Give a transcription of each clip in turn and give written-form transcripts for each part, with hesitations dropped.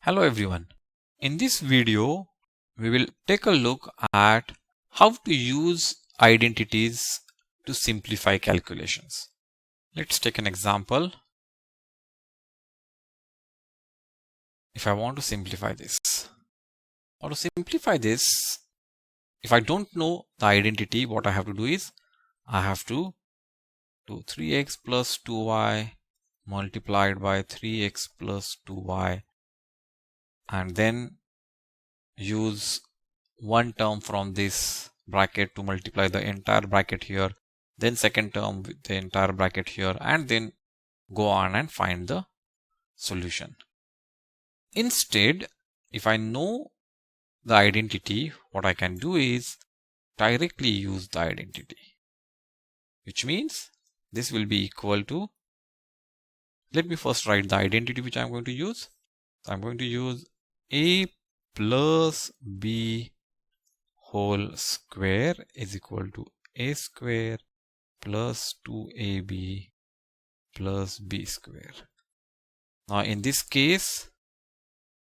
Hello everyone. In this video, we will take a look at how to use identities to simplify calculations. Let's take an example. If I want to simplify this, if I don't know the identity, what I have to do is I have to do 3x plus 2y multiplied by 3x plus 2y and then use one term from this bracket to multiply the entire bracket here, then second term with the entire bracket here, and then go on and find the solution. Instead, if I know the identity, what I can do is directly use the identity, which means this will be equal to, let me first write the identity which I'm going to use. So I'm going to use a plus b whole square is equal to a square plus 2ab plus b square. Now in this case,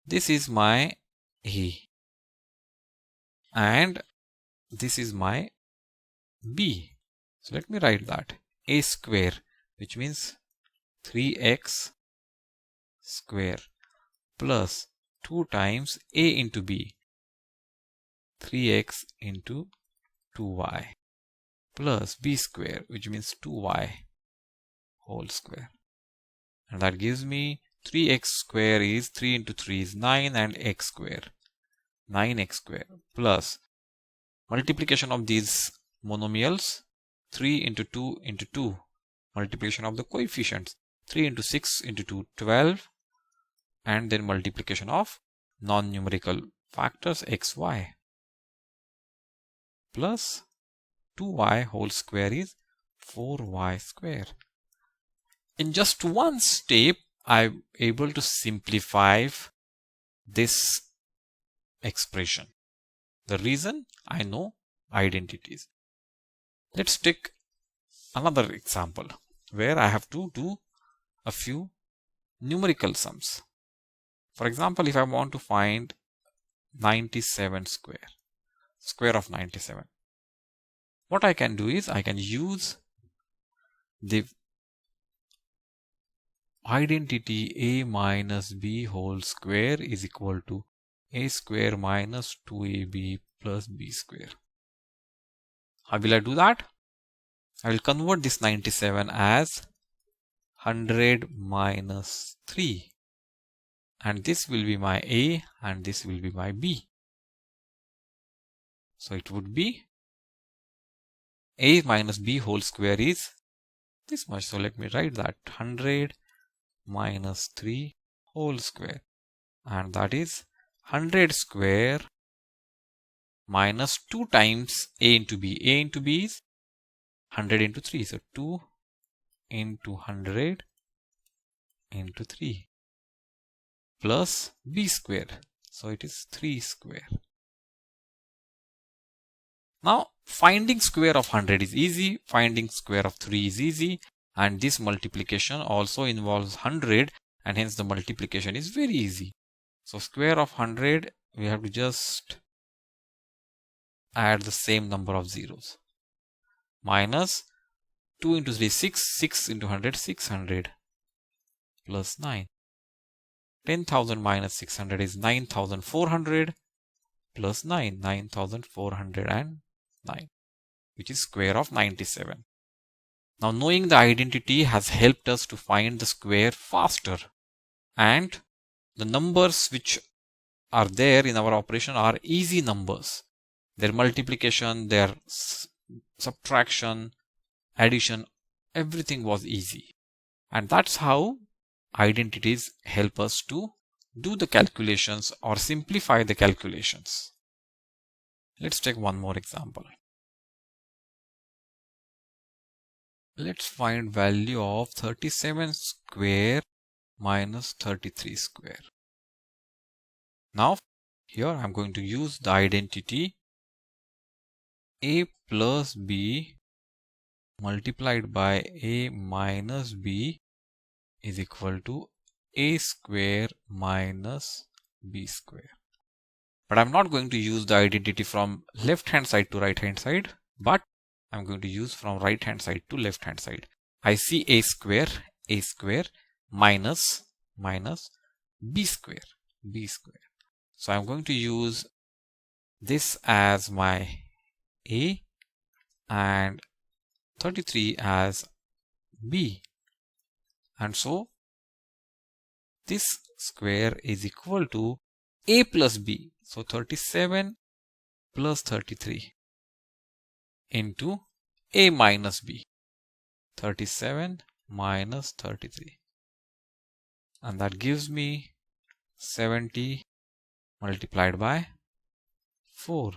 this is my a and this is my b. So let me write that a square, which means 3x square plus 2 times a into b, 3x into 2y plus b square, which means 2y whole square. And that gives me 3x square is 3 into 3 is 9 and x square, 9x square plus multiplication of these monomials, 3 into 2 into 2, multiplication of the coefficients, 3 into 6 into 2, 12, and then multiplication of non-numerical factors xy plus 2y whole square is 4y square. In just one step, I'm able to simplify this expression. The reason I know identities. Let's take another example where I have to do a few numerical sums. For example, if I want to find 97 square of 97, what I can do is I can use the identity a minus b whole square is equal to a square minus 2ab plus b square. How will I do that? I will convert this 97 as 100 minus 3, and this will be my a and this will be my b. So it would be a minus b whole square is this much. So let me write that 100 minus 3 whole square, and that is 100 square minus 2 times a into b. A into b is 100 into 3, so 2 into 100 into 3 plus b square, so it is 3 square. Now finding square of 100 is easy, finding square of 3 is easy, and this multiplication also involves 100, and hence the multiplication is very easy. So square of 100, we have to just add the same number of zeros, minus 2 into 3 6, 6 into 100 600 plus 9. 10,000 minus 600 is 9,400 plus 9, 9,409, which is square of 97. Now knowing the identity has helped us to find the square faster, and the numbers which are there in our operation are easy numbers. Their multiplication, their subtraction, addition, everything was easy. And that's how identities help us to do the calculations or simplify the calculations. Let's take one more example. Let's find value of 37 square minus 33 square. Now here I'm going to use the identity a plus b multiplied by a minus b is equal to a square minus b square. But I'm not going to use the identity from left hand side to right hand side, but I'm going to use from right hand side to left hand side. I see a square minus b square. So I'm going to use this as my a and 33 as b, and so this square is equal to a plus b. So 37 plus 33 into a minus b. 37 minus 33, and that gives me 70 multiplied by 4,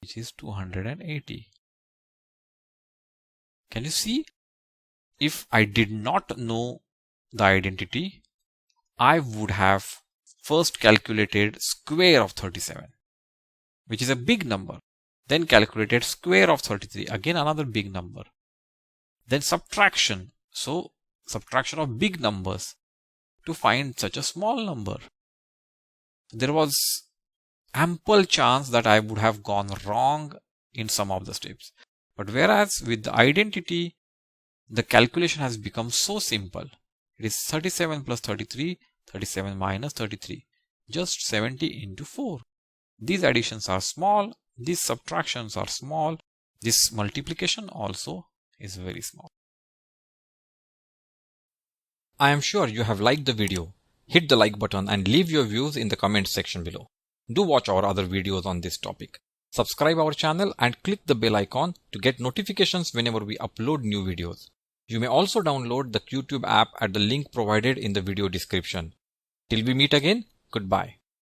which is 280. Can you see? If I did not know the identity, I would have first calculated square of 37, which is a big number. Then calculated square of 33, again another big number. Then subtraction, so subtraction of big numbers to find such a small number. There was ample chance that I would have gone wrong in some of the steps. But whereas with the identity, the calculation has become so simple. It is 37 plus 33, 37 minus 33, just 70 into 4. These additions are small, these subtractions are small, this multiplication also is very small. I am sure you have liked the video. Hit the like button and leave your views in the comments section below. Do watch our other videos on this topic. Subscribe our channel and click the bell icon to get notifications whenever we upload new videos. You may also download the YouTube app at the link provided in the video description. Till we meet again, goodbye.